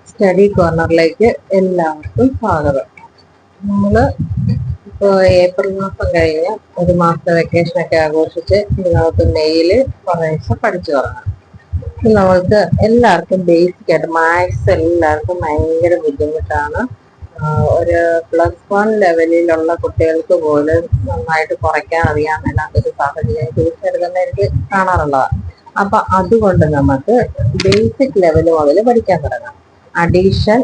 Study കോർണറിലേക്ക് എല്ലാവർക്കും സ്വാഗതം. നമ്മള് ഇപ്പോൾ ഏപ്രിൽ മാസം കഴിഞ്ഞ് ഒരു മാസത്തെ വെക്കേഷനൊക്കെ ആഘോഷിച്ച് നമുക്ക് മെയ്യില് കുറേശ്ശെ പഠിച്ചു തുടങ്ങാം. നമ്മൾക്ക് എല്ലാവർക്കും ബേസിക് ആയിട്ട് മാത്സ് എല്ലാവർക്കും ഭയങ്കര ബുദ്ധിമുട്ടാണ്. ഒരു +1 ലെവലിലുള്ള കുട്ടികൾക്ക് പോലും നന്നായിട്ട് കുറയ്ക്കാൻ അറിയാൻ മേലാത്തൊരു സാഹചര്യം തിരിച്ചെടുക്കുന്ന എനിക്ക് കാണാറുള്ളതാണ്. അപ്പൊ അതുകൊണ്ട് നമുക്ക് ബേസിക് ലെവൽ മുതൽ പഠിക്കാൻ തുടങ്ങാം. അഡീഷൻ,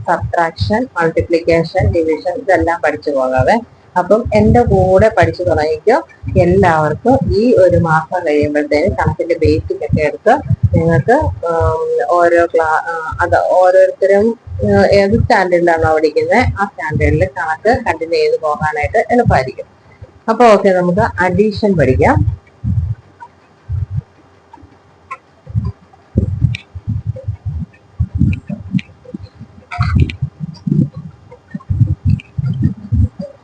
സബ്ട്രാക്ഷൻ, മൾട്ടിപ്ലിക്കേഷൻ, ഡിവിഷൻ ഇതെല്ലാം പഠിച്ചു പോകാതെ അപ്പം എൻ്റെ കൂടെ പഠിച്ചു തുടങ്ങിക്കോ. എല്ലാവർക്കും ഈ ഒരു മാസം കഴിയുമ്പോഴത്തേനും കണക്കിന്റെ ബേസിക് ഒക്കെ എടുത്ത് നിങ്ങൾക്ക് ഓരോ ഓരോരുത്തരും ഏത് സ്റ്റാൻഡേർഡിലാണോ പഠിക്കുന്നത് ആ സ്റ്റാൻഡേർഡിൽ കണക്ക് കണ്ടിന്യൂ ചെയ്ത് പോകാനായിട്ട് എളുപ്പമായിരിക്കും. അപ്പൊ ഓക്കെ, നമുക്ക് അഡീഷൻ പഠിക്കാം.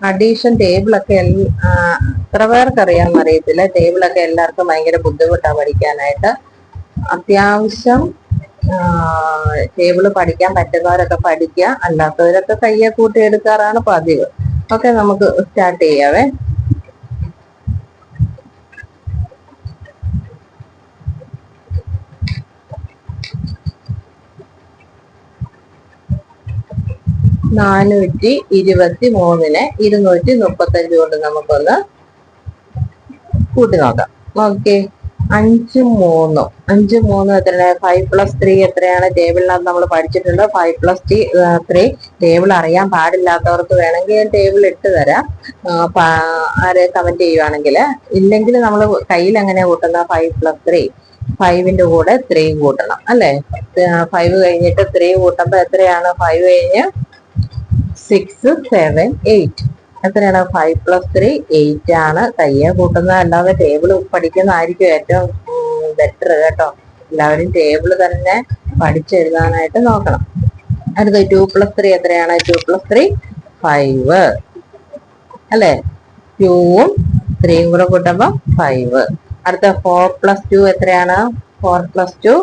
അഡീഷൻ ടേബിളൊക്കെ എത്ര പേർക്ക് അറിയാമെന്ന് അറിയത്തില്ല. ടേബിളൊക്കെ എല്ലാവർക്കും ഭയങ്കര ബുദ്ധിമുട്ടാണ് പഠിക്കാനായിട്ട്. അത്യാവശ്യം ടേബിള് പഠിക്കാൻ പറ്റുന്നവരൊക്കെ പഠിക്കുക, അല്ലാത്തവരൊക്കെ കയ്യെ കൂട്ടി എടുക്കാറാണ് പതിവ്. ഓക്കെ, നമുക്ക് സ്റ്റാർട്ട് ചെയ്യാവേ. നാനൂറ്റി 23നെ 235 കൊണ്ട് നമുക്കൊന്ന് കൂട്ടി നോക്കാം. ഓക്കെ, 5 3 എത്രയാണ്? 5+3 എത്രയാണ്? ടേബിളിനകത്ത് നമ്മൾ പഠിച്ചിട്ടുണ്ട്. 5+3 ടേബിൾ അറിയാൻ പാടില്ലാത്തവർക്ക് വേണമെങ്കിൽ ടേബിൾ ഇട്ട് തരാം, ആരെ കമന്റ് ചെയ്യുവാണെങ്കിൽ. ഇല്ലെങ്കിൽ നമ്മൾ കയ്യിൽ എങ്ങനെ കൂട്ടുന്ന? 5+3, 5ന്റെ കൂടെ 3 കൂട്ടണം അല്ലെ? 5 കഴിഞ്ഞിട്ട് 3 കൂട്ടുമ്പോ എത്രയാണ്? 5 കഴിഞ്ഞ് 6 7 8 എത്രയാണ്? 5+3 8 ആണ്. കയ്യെ കൂട്ടുന്നത് അല്ലാതെ ടേബിൾ പഠിക്കുന്നതായിരിക്കും ഏറ്റവും ബെറ്റർ കേട്ടോ. എല്ലാവരും ടേബിൾ തന്നെ പഠിച്ചെഴുതാനായിട്ട് നോക്കണം. അടുത്ത 2+3 എത്രയാണ്? 2+3 5 അല്ലെ? 2ഉം 3യും കൂടെ കൂട്ടുമ്പോ 5. അടുത്ത 4+2 എത്രയാണ്? 4+2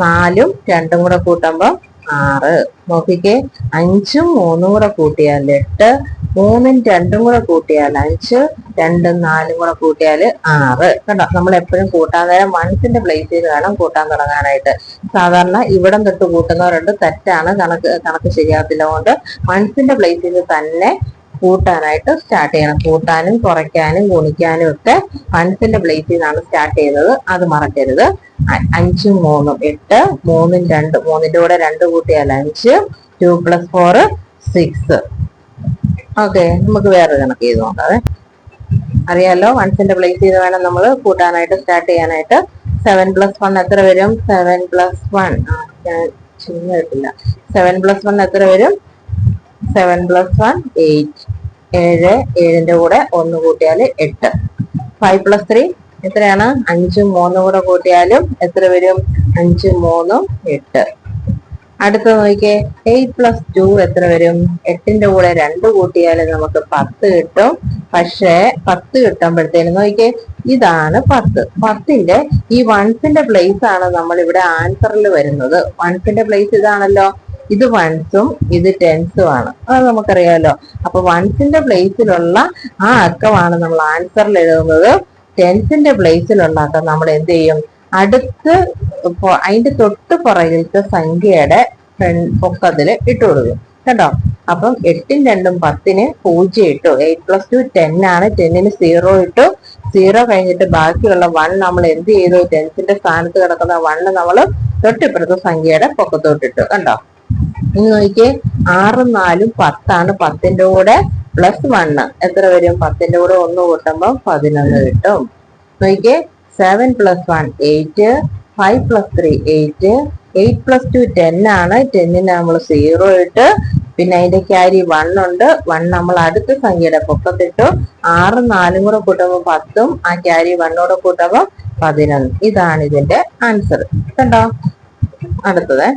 4ഉം 2ഉം കൂടെ കൂട്ടുമ്പോ 6. നോക്കിക്കേ, 5ഉം 3ഉം കൂടെ കൂട്ടിയാൽ 8, 3ഉം 2ഉം കൂടെ കൂട്ടിയാൽ 5, 2ഉം 4ഉം കൂടെ കൂട്ടിയാൽ 6. കണ്ടോ, നമ്മൾ എപ്പോഴും കൂട്ടാൻ നേരം വൺസിന്റെ പ്ലേസ് ചെയ്ത് വേണം കൂട്ടാൻ തുടങ്ങാനായിട്ട്. സാധാരണ ഇവിടം തൊട്ട് കൂട്ടുന്നവരുണ്ട്, തെറ്റാണ്. കണക്ക് ശരിയാകത്തില്ല. കൊണ്ട് വൺസിന്റെ പ്ലേസ് ചെയ്ത് തന്നെ കൂട്ടാനായിട്ട് സ്റ്റാർട്ട് ചെയ്യണം. കൂട്ടാനും കുറയ്ക്കാനും ഗുണിക്കാനും ഒക്കെ വൺസിന്റെ പ്ലേസ് ചെയ്താണ് സ്റ്റാർട്ട് ചെയ്യുന്നത്, അത് മറക്കരുത്. 5ഉം 3ഉം 8, 3ഉം 2, 3ന്റെ കൂടെ 2 കൂട്ടിയാൽ 5, 2+4 6. ഓക്കെ, നമുക്ക് വേറെ കണക്ക് ചെയ്ത് നോക്കാവേ. അറിയാലോ, വൺസിന്റെ പ്ലേസ് ചെയ്ത് വേണം നമ്മൾ കൂട്ടാനായിട്ട് സ്റ്റാർട്ട് ചെയ്യാനായിട്ട്. 7+1 എത്ര വരും? 7+1 കിട്ടില്ല. 7+1 എത്ര വരും? 7+1 8. 7ന്റെ കൂടെ 1 കൂട്ടിയാൽ 8. 5+3 എത്രയാണ്? 5ഉം 3ഉം കൂടെ കൂട്ടിയാലും എത്ര വരും? 5ഉം 3ഉം 8. അടുത്ത നോക്കിയേ, 8+2 എത്ര വരും? 8ന്റെ കൂടെ 2 കൂട്ടിയാൽ നമുക്ക് 10 കിട്ടും. പക്ഷേ 10 കിട്ടുമ്പോഴത്തേനും നോക്കിയേ, ഇതാണ് 10. 10ന്റെ ഈ വൺസിന്റെ പ്ലേസ് ആണ് നമ്മൾ ഇവിടെ ആൻസറിൽ വരുന്നത്. വൺസിന്റെ പ്ലേസ് ഇതാണല്ലോ. ഇത് വൺസും ഇത് ടെൻസും ആണ്, അത് നമുക്കറിയാമല്ലോ. അപ്പൊ വൺസിന്റെ പ്ലേസിലുള്ള ആ അക്കമാണ് നമ്മൾ ആൻസറിൽ എഴുതുന്നത്. ടെൻസിന്റെ പ്ലേസിലുള്ള അക്കം നമ്മൾ എന്ത് ചെയ്യും? അടുത്ത് അതിന്റെ തൊട്ട് പുറകിലത്തെ സംഖ്യയുടെ പൊക്കത്തില് ഇട്ട് കൊടുക്കും കേട്ടോ. അപ്പം 8ഉം 2ഉം 10ന് 0 ഇട്ടു. 8+2 10 ആണ്. 10ന് 0 ഇട്ടു. 0 കഴിഞ്ഞിട്ട് ബാക്കിയുള്ള 1 നമ്മൾ എന്ത് ചെയ്തു? ടെൻസിന്റെ സ്ഥാനത്ത് കിടക്കുന്ന 1 നമ്മൾ തൊട്ടിപ്പുറത്തെ സംഖ്യയുടെ പൊക്കത്തോട്ടിട്ടു. കണ്ടോ? ഇനി നോക്കിയേ, 6ഉം 4ഉം 10 ആണ്. 10ന്റെ കൂടെ +1 എത്ര വരും? 10ന്റെ കൂടെ 1 കൂട്ടുമ്പോ 11 കിട്ടും. നോക്കിയേ, 7+1 8, 5+3 8, 8+2 10 ആണ്. 10ന് നമ്മൾ 0 ഇട്ട്. പിന്നെ അതിന്റെ ക്യാരി 1 ഉണ്ട്. 1 നമ്മൾ അടുത്ത സംഖ്യയുടെ പൊക്കത്തിട്ടു. 6ഉം 4ഉം കൂടെ കൂട്ടുമ്പോ 10ഉം ആ ക്യാരി 1 കൂട്ടുമ്പോ 11. ഇതാണ് ഇതിന്റെ ആൻസർ. കണ്ടോ? അടുത്തത്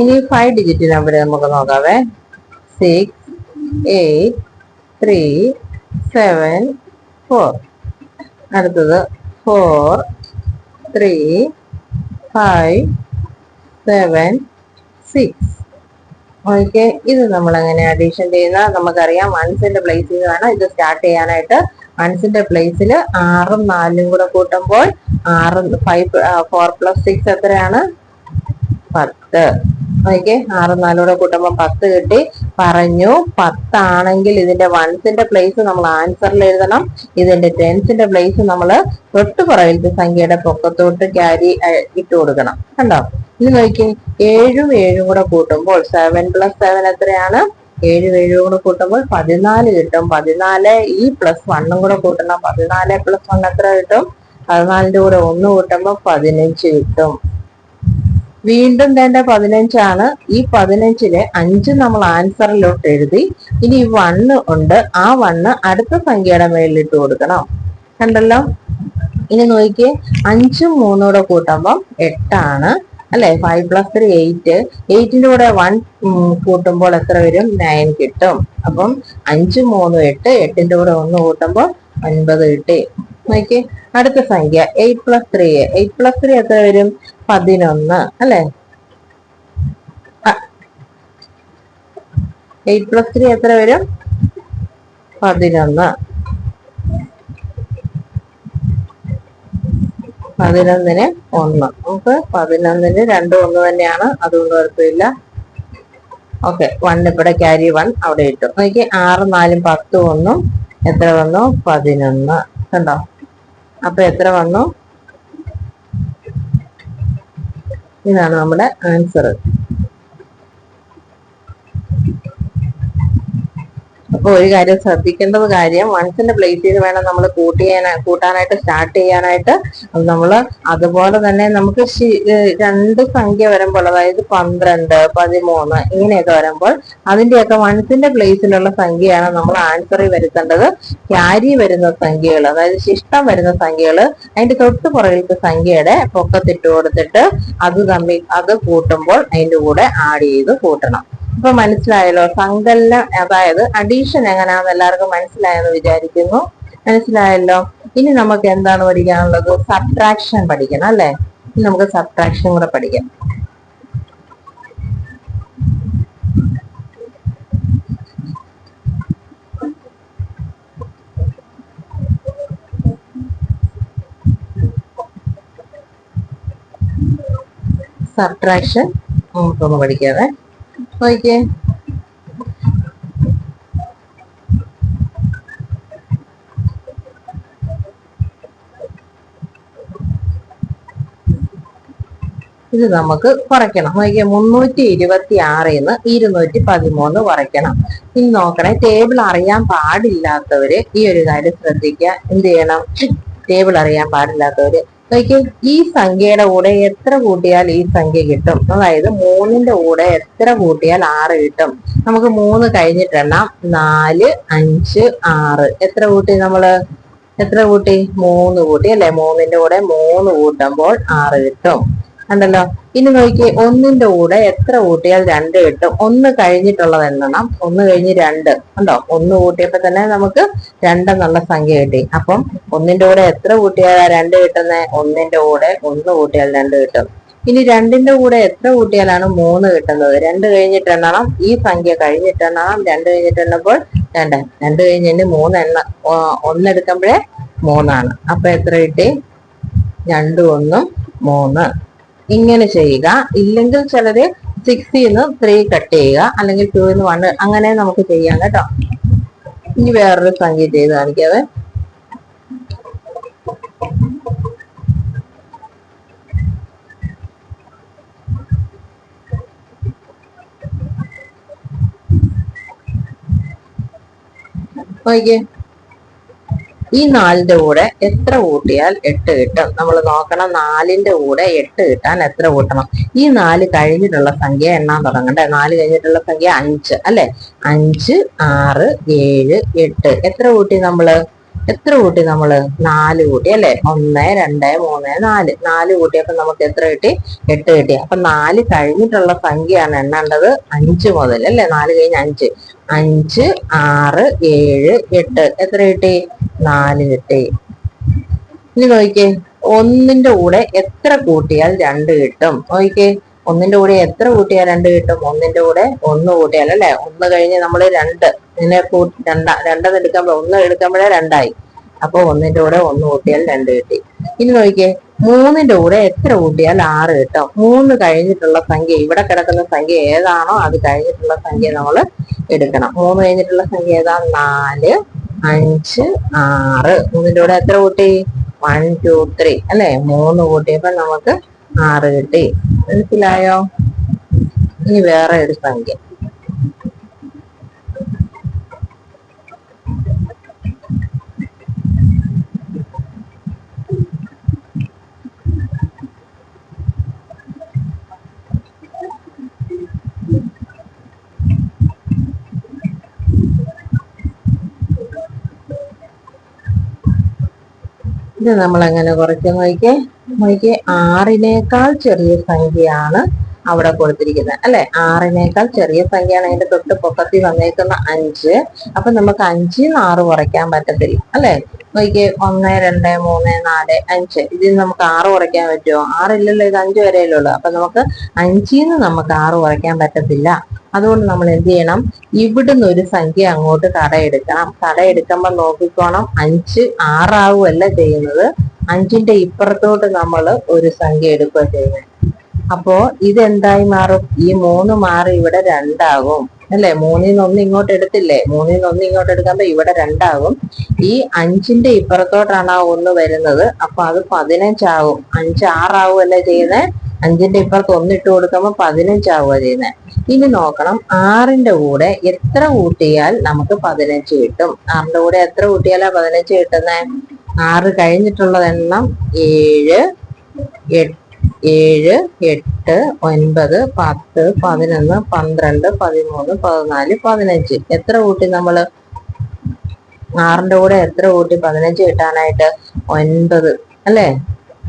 ഇനി 5 ഡിജിറ്റ് നമ്പർ നമുക്ക് നോക്കാവേ. 6 8 3 7 4. അടുത്തത് 4 3 5 7 6. ഓക്കെ, ഇത് നമ്മൾ എങ്ങനെ അഡീഷൻ ചെയ്യുന്ന നമുക്കറിയാം. വൺസിന്റെ പ്ലേസിൽ വേണം ഇത് സ്റ്റാർട്ട് ചെയ്യാനായിട്ട്. വൺസിന്റെ പ്ലേസിൽ 6ഉം 4ഉം കൂടെ കൂട്ടുമ്പോൾ 4 + 6 എത്രയാണ്? 10. ഓക്കെ, 6ഉം 4ഉം കൂടെ കൂട്ടുമ്പോൾ 10 കിട്ടി. പറഞ്ഞു 10 ആണെങ്കിൽ ഇതിന്റെ വൺസിന്റെ പ്ലേസ് നമ്മൾ ആൻസറിൽ എഴുതണം. ഇതിന്റെ ടെൻസിന്റെ പ്ലേസ് നമ്മൾ തൊട്ടുപുറകിലത്തെ സംഖ്യയുടെ പൊക്കത്തോട്ട് ക്യാരി ഇട്ട് കൊടുക്കണം. കണ്ടോ? ഇനി നോക്കി, 7ഉം 7ഉം കൂടെ കൂട്ടുമ്പോൾ 7 + 7 എത്രയാണ്? 7ഉം 7ഉം കൂടെ കൂട്ടുമ്പോൾ 14 കിട്ടും. 14 ഈ +1 കൂടെ കൂട്ടണം. 14 + 1 എത്ര കിട്ടും? 14ന്റെ കൂടെ 1 കൂട്ടുമ്പോൾ 15 കിട്ടും. വീണ്ടും വേണ്ട 15 ആണ്. ഈ 15ലെ 5 നമ്മൾ ആൻസറിലോട്ട് എഴുതി. ഇനി 1 ഉണ്ട്, ആ 1 അടുത്ത സംഖ്യയുടെ മേളിലിട്ട് കൊടുക്കണം. കണ്ടല്ലോ? ഇനി നോക്കിയേ, 5ഉം 3ഉം കൂടെ കൂട്ടുമ്പോൾ 8 ആണ് അല്ലെ? 5 + 3 8. 8ന്റെ കൂടെ 1 കൂട്ടുമ്പോൾ എത്ര വരും? 9 കിട്ടും. അപ്പം 5ഉം 3ഉം 8. 8ന്റെ കൂടെ 1 കൂട്ടുമ്പോൾ 9 കിട്ടി. നോക്കിയേ, അടുത്ത സംഖ്യ 8 + 3. 8 + 3 എത്ര വരും? 11 അല്ലെ? 8 + 3 എത്ര വരും? 11. 11ന് 1. നമുക്ക് 11ന് 2 1 തന്നെയാണ്, അതുകൊണ്ട് കുഴപ്പമില്ല. ഓക്കെ, 1 ഇവിടെ ക്യാരി 1 അവിടെ ഇട്ടു. നോക്കി, 6 4 10 1 എത്ര വന്നു? 11. കണ്ടോ? അപ്പൊ എത്ര വന്നു? ഇതാണ് നമ്മുടെ ആൻസർ. അപ്പൊ ഒരു കാര്യം ശ്രദ്ധിക്കേണ്ടത് കാര്യം, വൺസിന്റെ പ്ലേസിൽ വേണം നമ്മൾ കൂട്ടാനായിട്ട് സ്റ്റാർട്ട് ചെയ്യാനായിട്ട്. നമ്മൾ അതുപോലെ തന്നെ നമുക്ക് 2 സംഖ്യ വരുമ്പോൾ, അതായത് 12 13 ഇങ്ങനെയൊക്കെ വരുമ്പോൾ അതിന്റെയൊക്കെ വൺസിന്റെ പ്ലേസിലുള്ള സംഖ്യയാണ് നമ്മൾ ആൻസറിൽ വരുത്തേണ്ടത്. ക്യാരി വരുന്ന സംഖ്യകൾ, അതായത് ശിഷ്ടം വരുന്ന സംഖ്യകൾ അതിന്റെ തൊട്ട് പുറകിലത്തെ സംഖ്യയുടെ പൊക്കത്തിട്ട് കൊടുത്തിട്ട് അത് കൂട്ടുമ്പോൾ അതിന്റെ കൂടെ ആഡ് ചെയ്ത് കൂട്ടണം. ഇപ്പൊ മനസ്സിലായല്ലോ സങ്കലനം, അതായത് അഡീഷൻ എങ്ങനെയാണെന്ന് എല്ലാവർക്കും മനസ്സിലായെന്ന് വിചാരിക്കുന്നു. മനസ്സിലായല്ലോ? ഇനി നമുക്ക് എന്താണ് പഠിക്കാനുള്ളത്? സബ്ട്രാക്ഷൻ പഠിക്കണം അല്ലെ? ഇനി നമുക്ക് സബ്ട്രാക്ഷൻ കൂടെ പഠിക്കാം. സബ്ട്രാക്ഷൻ നമുക്കൊന്ന് പഠിക്കാതെ നോക്കിയേ. ഇത് നമുക്ക് കുറയ്ക്കണം. നോക്കിയേ, 326ന്ന് 213 കുറയ്ക്കണം. ഇനി നോക്കണേ, ടേബിൾ അറിയാൻ പാടില്ലാത്തവര് ഈ ഒരു കാര്യം ശ്രദ്ധിക്കുക. എന്ത് ചെയ്യണം? ടേബിൾ അറിയാൻ പാടില്ലാത്തവര് നോക്കിയേ, ഈ സംഖ്യയുടെ കൂടെ എത്ര കൂട്ടിയാൽ ഈ സംഖ്യ കിട്ടും? അതായത് 3ന്റെ കൂടെ എത്ര കൂട്ടിയാൽ 6 കിട്ടും? നമുക്ക് 3 കഴിഞ്ഞിട്ടെണ്ണം. 4 5 6. എത്ര കൂട്ടി? എത്ര കൂട്ടി? 3 കൂട്ടി അല്ലെ? 3ന്റെ കൂടെ 3 കൂട്ടുമ്പോൾ 6 കിട്ടും. കണ്ടല്ലോ? ഇനി നോക്കിയേ, 1ന്റെ കൂടെ എത്ര കൂട്ടിയാൽ 2 കിട്ടും? 1 കഴിഞ്ഞിട്ടുള്ളത് എണ്ണണം. 1 കഴിഞ്ഞ് 2 കണ്ടോ? 1 കൂട്ടിയപ്പോ തന്നെ നമുക്ക് 2 എന്നുള്ള സംഖ്യ കിട്ടി. അപ്പം 1ന്റെ കൂടെ എത്ര കൂട്ടിയാൽ 2 കിട്ടുന്നത്? 1ന്റെ കൂടെ 1 കൂട്ടിയാൽ 2 കിട്ടും. ഇനി 2ന്റെ കൂടെ എത്ര കൂട്ടിയാലാണ് 3 കിട്ടുന്നത്? 2 കഴിഞ്ഞിട്ട് എണ്ണണം. ഈ സംഖ്യ കഴിഞ്ഞിട്ട് എണ്ണണം. 2 കഴിഞ്ഞിട്ട് എണ്ണപ്പോൾ 2 കഴിഞ്ഞ് 3 1 എടുക്കുമ്പോഴേ 3 ആണ്. അപ്പൊ എത്ര കിട്ടി? 2 1 3. ഇങ്ങനെ ചെയ്യുക. ഇല്ലെങ്കിൽ ചിലര് 6ന്ന് 3 കട്ട് ചെയ്യുക, അല്ലെങ്കിൽ 2ന്ന് 1, അങ്ങനെ നമുക്ക് ചെയ്യാം കേട്ടോ. ഇനി വേറൊരു സംഖ്യ ചെയ്ത് കാണിക്കാതെ. നോക്കിയേ, ഈ 4ന്റെ കൂടെ എത്ര കൂട്ടിയാൽ 8 കിട്ടും? നമ്മൾ നോക്കണം. 4ന്റെ കൂടെ 8 കിട്ടാൻ എത്ര കൂട്ടണം? ഈ 4 കഴിഞ്ഞിട്ടുള്ള സംഖ്യ എണ്ണാൻ തുടങ്ങണ്ടേ? 4 കഴിഞ്ഞിട്ടുള്ള സംഖ്യ 5 അല്ലെ? 5 6 7 8. എത്ര കൂട്ടി നമ്മള്? എത്ര കൂട്ടി നമ്മള്? 4 കൂട്ടി അല്ലെ. 1, 2, 3, 4. 4 കൂട്ടിയപ്പോ നമുക്ക് എത്ര കിട്ടി? 8 കിട്ടി. അപ്പൊ 4 കഴിഞ്ഞിട്ടുള്ള സംഖ്യയാണ് എണ്ണേണ്ടത് 5 മുതൽ അല്ലെ. 4 കഴിഞ്ഞ് 5. 5, 6, 7, 8. എത്ര കിട്ടി? 4 കിട്ടി. ഇനി നോക്കിക്കേ, ഒന്നിന്റെ കൂടെ എത്ര കൂട്ടിയാൽ 2 കിട്ടും? നോക്കിക്കേ, ഒന്നിന്റെ കൂടെ എത്ര കൂട്ടിയാൽ 2 കിട്ടും? ഒന്നിന്റെ കൂടെ 1 കൂട്ടിയാൽ അല്ലെ. 1 കഴിഞ്ഞ് നമ്മൾ 2 ഇതിനെ രണ്ടെന്ന് എടുക്കുമ്പോ 1 എടുക്കുമ്പോഴേ 2 ആയി. അപ്പൊ ഒന്നിന്റെ കൂടെ 1 കൂട്ടിയാൽ 2 കിട്ടി. ഇനി നോക്കിക്കേ, 3ന്റെ കൂടെ എത്ര കൂട്ടിയാൽ 6 കിട്ടും? 3 കഴിഞ്ഞിട്ടുള്ള സംഖ്യ, ഇവിടെ കിടക്കുന്ന സംഖ്യ ഏതാണോ അത് കഴിഞ്ഞിട്ടുള്ള സംഖ്യ നമ്മൾ എടുക്കണം. 3 കഴിഞ്ഞിട്ടുള്ള സംഖ്യ ഏതാ? 4, 5, 6. 3ന്റെ കൂടെ എത്ര കൂട്ടി? 1, 2, 3 അല്ലെ. 3 കൂട്ടിയപ്പോ നമുക്ക് 6 കിട്ടി. മനസ്സിലായോ? ഇനി വേറെ ഒരു സംഖ്യ. ഇത് നമ്മൾ എങ്ങനെ കുറയ്ക്കും? നോക്കിക്കേ, 6നേക്കാൾ ചെറിയ സംഖ്യയാണ് അവിടെ കൊടുത്തിരിക്കുന്നത് അല്ലെ. 6നേക്കാൾ ചെറിയ സംഖ്യയാണ് അതിന്റെ തൊട്ട് പൊക്കത്തിൽ വന്നേക്കുന്ന 5. അപ്പൊ നമുക്ക് 5ന്ന് 6 കുറയ്ക്കാൻ പറ്റത്തില്ല അല്ലെ. നോക്കിക്കേ, 1, 2, 3, 4, 5. ഇതിൽ നമുക്ക് 6 കുറയ്ക്കാൻ പറ്റുമോ? 6 ഇല്ലല്ലോ, ഇത് 5 വരെയല്ലേ ഉള്ളൂ. അപ്പൊ നമുക്ക് 5ന്ന് നമുക്ക് 6 കുറയ്ക്കാൻ പറ്റത്തില്ല. അതുകൊണ്ട് നമ്മൾ എന്ത് ചെയ്യണം? ഇവിടുന്ന് ഒരു സംഖ്യ അങ്ങോട്ട് കടയെടുക്കണം. കടയെടുക്കുമ്പോൾ നോക്കിക്കോണം, 5 6 ആവുകയല്ല ചെയ്യുന്നത്, 5ന്റെ ഇപ്പുറത്തോട്ട് നമ്മൾ ഒരു സംഖ്യ എടുക്കുക ചെയ്യുന്നത്. അപ്പോ ഇതെന്തായി മാറും? ഈ 3 മാറി ഇവിടെ 2 ആകും അല്ലെ. 3ന്ന് 1 ഇങ്ങോട്ട് എടുത്തില്ലേ, 3ന്ന് 1 ഇങ്ങോട്ട് എടുക്കുമ്പോ ഇവിടെ 2 ആകും. ഈ 5ന്റെ ഇപ്പുറത്തോട്ടാണ് ആ 1 വരുന്നത്. അപ്പൊ അത് 15 ആകും. 5 6 ആവുകയല്ലേ ചെയ്യുന്നത്. 5ന്റെ ഇപ്പുറത്ത് 1 ഇട്ട് കൊടുക്കുമ്പോ 15 ആവുക ചെയ്യുന്നത്. ഇനി നോക്കണം, 6ന്റെ കൂടെ എത്ര കൂട്ടിയാൽ നമുക്ക് 15 കിട്ടും? 6ന്റെ കൂടെ എത്ര കൂട്ടിയാലാ 15 കിട്ടുന്നത്? 6 കഴിഞ്ഞിട്ടുള്ള എണ്ണം 7, 8, 7, 8, 9, 10, 11, 12, 13, 14, 15. എത്ര കൂട്ടി നമ്മള്? 6ന്റെ കൂടെ എത്ര കൂട്ടി 15 കിട്ടാനായിട്ട്? 9 അല്ലേ.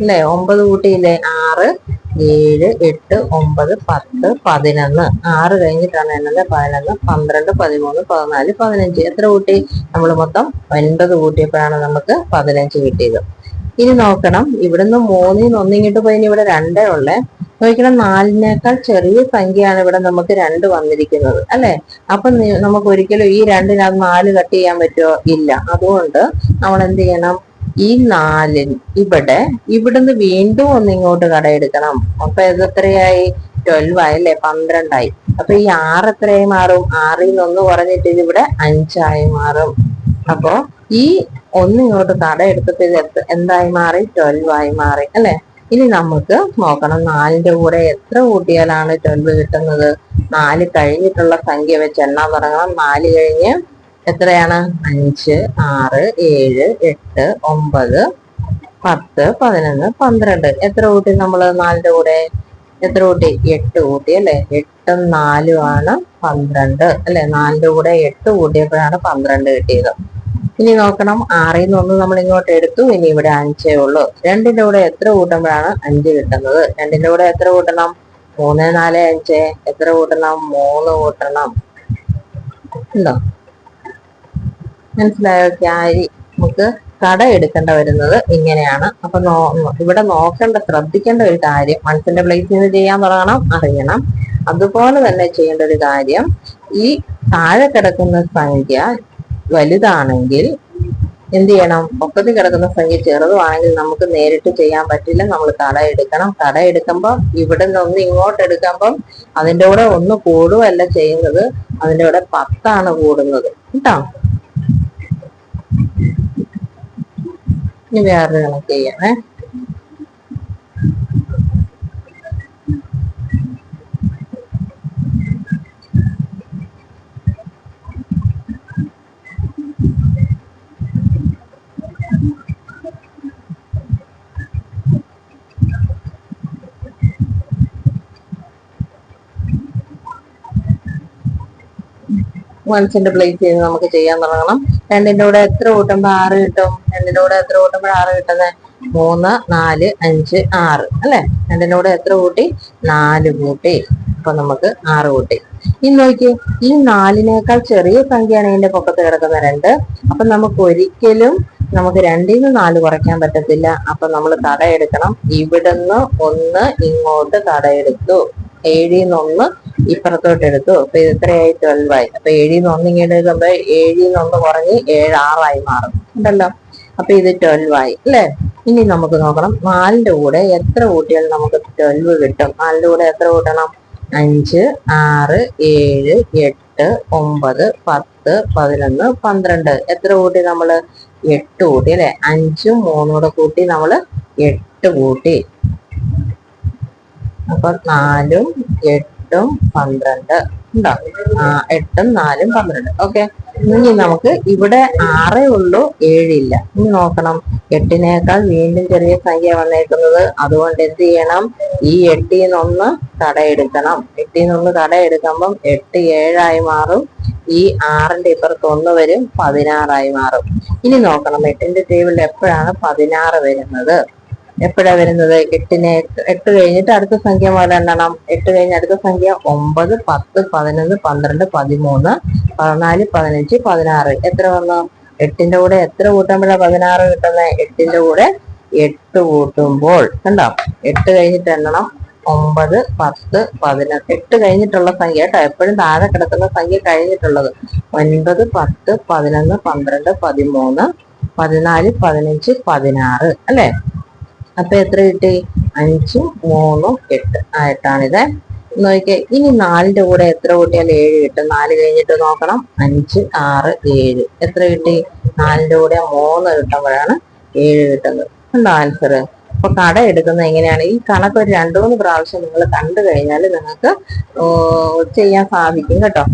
9 കൂട്ടിയില്ലേ? 6, 7, 8, 9, 10, 11. 6 കഴിഞ്ഞിട്ടാണ് എണ്ണത് 11, 12, 13, 14, 15. എത്ര കൂട്ടി? നമ്മൾ മൊത്തം 9 കൂട്ടിയപ്പോഴാണ് നമുക്ക് 15 കിട്ടിയത്. ഇനി നോക്കണം, ഇവിടുന്ന് 3ന്ന് 1 ഇങ്ങോട്ട് പോയി ഇവിടെ 2 ഉള്ളേ. നോക്കണം, 4നേക്കാൾ ചെറിയ സംഖ്യയാണ് ഇവിടെ നമുക്ക് 2 വന്നിരിക്കുന്നത് അല്ലെ. അപ്പൊ നമുക്ക് ഒരിക്കലും ഈ 2-ന് 4 കട്ട് ചെയ്യാൻ പറ്റുമോ? ഇല്ല. അതുകൊണ്ട് നമ്മൾ എന്ത് ചെയ്യണം? ഈ 4 ഇവിടുന്ന് വീണ്ടും 1 ഇങ്ങോട്ട് കടയെടുക്കണം. അപ്പൊ ഇത് എത്രയായി? 12 ആയി 12 ആയി. അപ്പൊ ഈ 6 എത്രയായി മാറും? 6ന്ന് 1 കുറഞ്ഞിട്ട് ഇതിവിടെ 5 ആയി മാറും. അപ്പൊ ഈ 1 ഇങ്ങോട്ട് കടയെടുത്തപ്പോ ഇത് എന്തായി മാറി? 12 ആയി മാറി അല്ലെ. ഇനി നമുക്ക് നോക്കണം, 4ന്റെ കൂടെ എത്ര കൂട്ടിയാലാണ് 12 കിട്ടുന്നത്? 4 കഴിഞ്ഞിട്ടുള്ള സംഖ്യ വെച്ച് എണ്ണാൻ തുടങ്ങണം. 4 കഴിഞ്ഞ് എത്രയാണ്? 5, 6, 7, 8, 9, 10, 11, 12. എത്ര കൂട്ടി നമ്മള് 4ന്റെ കൂടെ? എത്ര കൂട്ടി? 8 കൂട്ടി അല്ലെ. 8ഉം 4ഉം ആണ് 12 അല്ലെ. 4ന്റെ കൂടെ 8 കൂട്ടിയപ്പോഴാണ് 12 കിട്ടിയത്. ഇനി നോക്കണം, 6ന്ന് 1 നമ്മൾ ഇങ്ങോട്ട് എടുത്തു. ഇനി ഇവിടെ 5 ഉള്ളൂ. 2ന്റെ കൂടെ എത്ര കൂട്ടുമ്പോഴാണ് 5 കിട്ടുന്നത്? 2ന്റെ കൂടെ എത്ര കൂട്ടണം? 3, 4, 5. എത്ര കൂട്ടണം? 3 കൂട്ടണം. ഉണ്ടോ? മനസ്സിലായോ? ക്യാരി നമുക്ക് കട എടുക്കേണ്ട വരുന്നത് ഇങ്ങനെയാണ്. അപ്പൊ ഇവിടെ ശ്രദ്ധിക്കേണ്ട ഒരു കാര്യം, മനസ്സിന്റെ പ്ലേസിൽ നിന്ന് ചെയ്യാൻ തുടങ്ങണം, അറിയണം. അതുപോലെ തന്നെ ചെയ്യേണ്ട ഒരു കാര്യം, ഈ താഴെ കിടക്കുന്ന സംഖ്യ വലുതാണെങ്കിൽ എന്ത് ചെയ്യണം? പൊക്കത്തിൽ കിടക്കുന്ന സംഖ്യ ചെറുതുമാണെങ്കിൽ നമുക്ക് നേരിട്ട് ചെയ്യാൻ പറ്റില്ല, നമ്മൾ കട എടുക്കണം. കട എടുക്കുമ്പോൾ ഇവിടെ നിന്ന് 1 ഇങ്ങോട്ട് എടുക്കുമ്പം അതിൻ്റെ കൂടെ 1 കൂടുകയല്ല ചെയ്യുന്നത്, അതിൻ്റെ കൂടെ 10 കൂടുന്നത് കേട്ടോ. ഇനി വേറൊരു കണക്ക് ചെയ്യണേ. വൺസിന്റെ പ്ലേസ് ചെയ്ത് നമുക്ക് ചെയ്യാൻ തുടങ്ങണം. രണ്ടിന്റെ കൂടെ എത്ര കൂട്ടുമ്പോ 6 കിട്ടും? രണ്ടിന്റെ കൂടെ എത്ര കൂട്ടുമ്പോൾ 6 കിട്ടുന്നത്? 3, 4, 5, 6 അല്ലെ? രണ്ടിന്റെ കൂടെ എത്ര കൂട്ടി? 4 കൂട്ടി. അപ്പൊ നമുക്ക് 6 കൂട്ടി. ഇനി നോക്കി, ഈ 4നേക്കാൾ ചെറിയ സംഖ്യയാണ് ഇതിന്റെ പൊക്കത്ത് കിടക്കുന്ന 2. അപ്പൊ നമുക്ക് ഒരിക്കലും നമുക്ക് 2ൽ 4 കുറയ്ക്കാൻ പറ്റത്തില്ല. അപ്പൊ നമ്മൾ തടയെടുക്കണം. ഇവിടുന്ന് 1 ഇങ്ങോട്ട് തടയെടുത്തു, 7ൽ 1 ഇപ്പുറത്തോട്ട് എടുത്തു. അപ്പൊ ഇത് എത്രയായി? 12 ആയി. അപ്പൊ 7ൽ 1 ഇങ്ങോട്ട് എടുക്കുമ്പോ 7ൽ 1 കുറഞ്ഞ് 7 6 മാറും ഉണ്ടല്ലോ. അപ്പൊ ഇത് 12 ആയി അല്ലെ? ഇനി നമുക്ക് നോക്കണം 4ന്റെ കൂടെ എത്ര കൂട്ടിയാൽ നമുക്ക് 12 കിട്ടും. 4ന്റെ കൂടെ എത്ര കൂട്ടണം? 5, 6, 7, 8, 9, 10, 11, 12. എത്ര കൂട്ടി നമ്മള്? 8 കൂട്ടി അല്ലെ? 5ഉം 3ഉം കൂടെ കൂട്ടി നമ്മള് 8 കൂട്ടി. അപ്പൊ 4ഉം 8ഉം 12 ഉണ്ടോ? 8ഉം 4ഉം 12. ഓക്കെ. ഇനി നമുക്ക് ഇവിടെ 6 ഉള്ളൂ, 7 ഇല്ല. ഇനി നോക്കണം, 8നേക്കാൾ വീണ്ടും ചെറിയ സംഖ്യ വന്നേക്കുന്നത്. അതുകൊണ്ട് എന്ത് ചെയ്യണം? ഈ 8ൽ 1 തടയെടുക്കണം. 8ൽ 1 തടയെടുക്കുമ്പം 8 7 മാറും. ഈ 6ന്റെ ഇപ്പുറത്ത് 1 വരും, 16 മാറും. ഇനി നോക്കണം, 8ന്റെ ടേബിളിൽ എപ്പോഴാണ് 16 വരുന്നത്? എപ്പോഴാ വരുന്നത്? 8 കഴിഞ്ഞിട്ട് അടുത്ത സംഖ്യ മുതൽ എണ്ണണം. 8 കഴിഞ്ഞ് അടുത്ത സംഖ്യ 9, 10, 11, 12, 13, 14, 15, 16. എത്ര വന്നു? 8ന്റെ കൂടെ എത്ര കൂട്ടുമ്പോഴാ 16 കിട്ടുന്നത്? 8ന്റെ കൂടെ 8 കൂട്ടുമ്പോൾ കണ്ടോ? 8 കഴിഞ്ഞിട്ട് എണ്ണണം. 9, 10, 11. 8 കഴിഞ്ഞിട്ടുള്ള സംഖ്യ കേട്ടോ, എപ്പോഴും താഴെ കിടക്കുന്ന സംഖ്യ കഴിഞ്ഞിട്ടുള്ളത്. 9, 10, 11, 12, 13, 14, 15, 16 അല്ലെ? അപ്പൊ എത്ര കിട്ടി? 5, 3, 8 ആയിട്ടാണിത്. നോക്കിയേ, ഇനി 4ന്റെ കൂടെ എത്ര കൂട്ടിയാൽ 7 കിട്ടും? 4 കഴിഞ്ഞിട്ട് നോക്കണം. 5, 6, 7. എത്ര കിട്ടി? 4ന്റെ കൂടെ 3 കിട്ടുമ്പോഴാണ് 7 കിട്ടുന്നത്. ഉണ്ടോ ആൻസർ? അപ്പൊ കട എടുക്കുന്നത് എങ്ങനെയാണ്? ഈ കണക്ക് ഒരു 2-3 പ്രാവശ്യം നിങ്ങൾ കണ്ടു കഴിഞ്ഞാൽ നിങ്ങൾക്ക് ചെയ്യാൻ സാധിക്കും കേട്ടോ.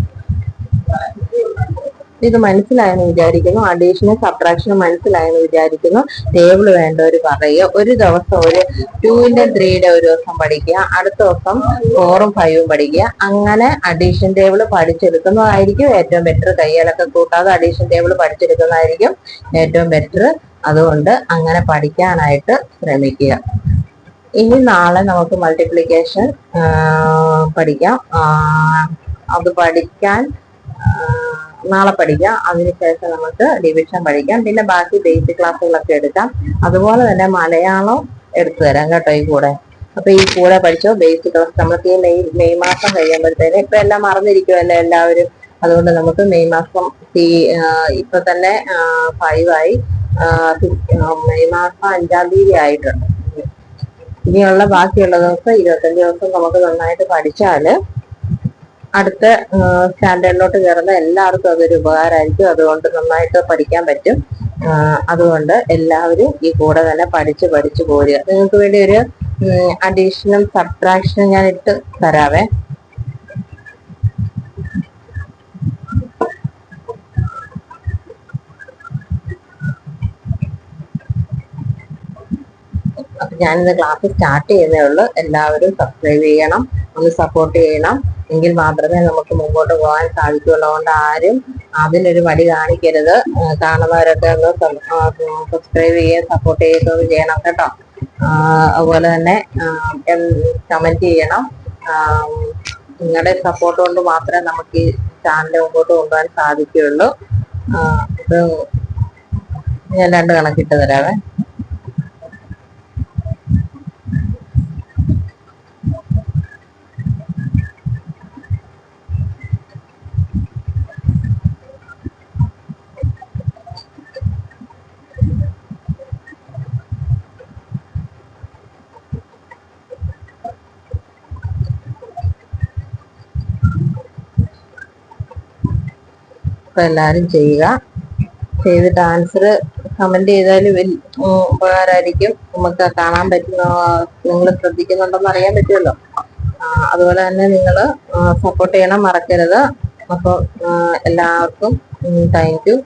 ഇത് മനസ്സിലായെന്ന് വിചാരിക്കുന്നു. അഡീഷനും സബ്ട്രാക്ഷനും മനസ്സിലായെന്ന് വിചാരിക്കുന്നു. ടേബിൾ വേണ്ടവർ പറയുക. ഒരു ദിവസം ഒരു 2ന്റെ 3യുടെ ഒരു ദിവസം പഠിക്കുക, അടുത്ത ദിവസം 4ഉം 5ഉം പഠിക്കുക. അങ്ങനെ അഡീഷൻ ടേബിൾ പഠിച്ചെടുക്കുന്നതായിരിക്കും ഏറ്റവും ബെറ്റർ. കയ്യിലൊക്കെ കൂട്ടാതെ അഡീഷൻ ടേബിൾ പഠിച്ചെടുക്കുന്നതായിരിക്കും ഏറ്റവും ബെറ്റർ. അതുകൊണ്ട് അങ്ങനെ പഠിക്കാനായിട്ട് ശ്രമിക്കുക. ഇനി നാളെ നമുക്ക് മൾട്ടിപ്ലിക്കേഷൻ പഠിക്കാം. അത് പഠിക്കാൻ നാളെ പഠിക്കാം. അതിനുശേഷം നമുക്ക് ഡിവിഷൻ പഠിക്കാം. പിന്നെ ബാക്കി ബേസിക് ക്ലാസ്സുകളൊക്കെ എടുക്കാം. അതുപോലെ തന്നെ മലയാളം എടുത്തു തരാം കേട്ടോ ഈ കൂടെ. അപ്പൊ ഈ കൂടെ പഠിച്ചോ ബേസിക് ക്ലാസ്. നമുക്ക് ഈ മെയ് മാസം കഴിയുമ്പോഴത്തേന് ഇപ്പൊ എല്ലാം മറന്നിരിക്കുമല്ലോ എല്ലാവരും. അതുകൊണ്ട് നമുക്ക് മെയ് മാസം ഇപ്പൊ തന്നെ 5 ആയി. മെയ് മാസം 5-ാം തീയതി ആയിട്ടുണ്ട്. ഇനിയുള്ള ബാക്കിയുള്ള ദിവസം 25 ദിവസം നമുക്ക് നന്നായിട്ട് പഠിച്ചാല് അടുത്ത സ്റ്റാൻഡേർഡിലോട്ട് കയറുന്ന എല്ലാവർക്കും അതൊരു ഉപകാരമായിരിക്കും. അതുകൊണ്ട് നന്നായിട്ട് പഠിക്കാൻ പറ്റും. അതുകൊണ്ട് എല്ലാവരും ഈ കൂടെ തന്നെ പഠിച്ച് പോരുക. നിങ്ങൾക്ക് വേണ്ടി ഒരു അഡീഷനും സബ്ട്രാക്ഷനും ഞാൻ ഇട്ട് തരാവേ. അപ്പൊ ഞാനിന്ന് ക്ലാസ് സ്റ്റാർട്ട് ചെയ്യുന്നേ ഉള്ളൂ. എല്ലാവരും സബ്സ്ക്രൈബ് ചെയ്യണം, ഒന്ന് സപ്പോർട്ട് ചെയ്യണം. എങ്കിൽ മാത്രമേ നമുക്ക് മുമ്പോട്ട് പോകാൻ സാധിക്കുള്ളൂ. അതുകൊണ്ട് ആരും അതിനൊരു മടി കാണിക്കരുത്. കാണുന്നവരൊക്കെ ഒന്ന് സബ്സ്ക്രൈബ് ചെയ്യുകയും സപ്പോർട്ട് ചെയ്യുകയും ചെയ്യണം കേട്ടോ. അതുപോലെ തന്നെ കമന്റ് ചെയ്യണം. നിങ്ങളുടെ സപ്പോർട്ട് കൊണ്ട് മാത്രമേ നമുക്ക് ഈ ചാനൽ മുമ്പോട്ട് കൊണ്ടുപോകാൻ സാധിക്കുകയുള്ളൂ. ഇത് ഞാൻ 2 കണക്കിട്ട് തരാവേ. അപ്പൊ എല്ലാരും ചെയ്യുക. ചെയ്തിട്ട് ആൻസർ കമന്റ് ചെയ്താൽ ഉപകാരമായിരിക്കും. നമുക്ക് കാണാൻ പറ്റുന്ന നിങ്ങൾ ശ്രദ്ധിക്കുന്നുണ്ടെന്ന് അറിയാൻ പറ്റുമല്ലോ. അതുപോലെ തന്നെ നിങ്ങൾ സപ്പോർട്ട് ചെയ്യണം, മറക്കരുത്. അപ്പോൾ എല്ലാവർക്കും താങ്ക് യു.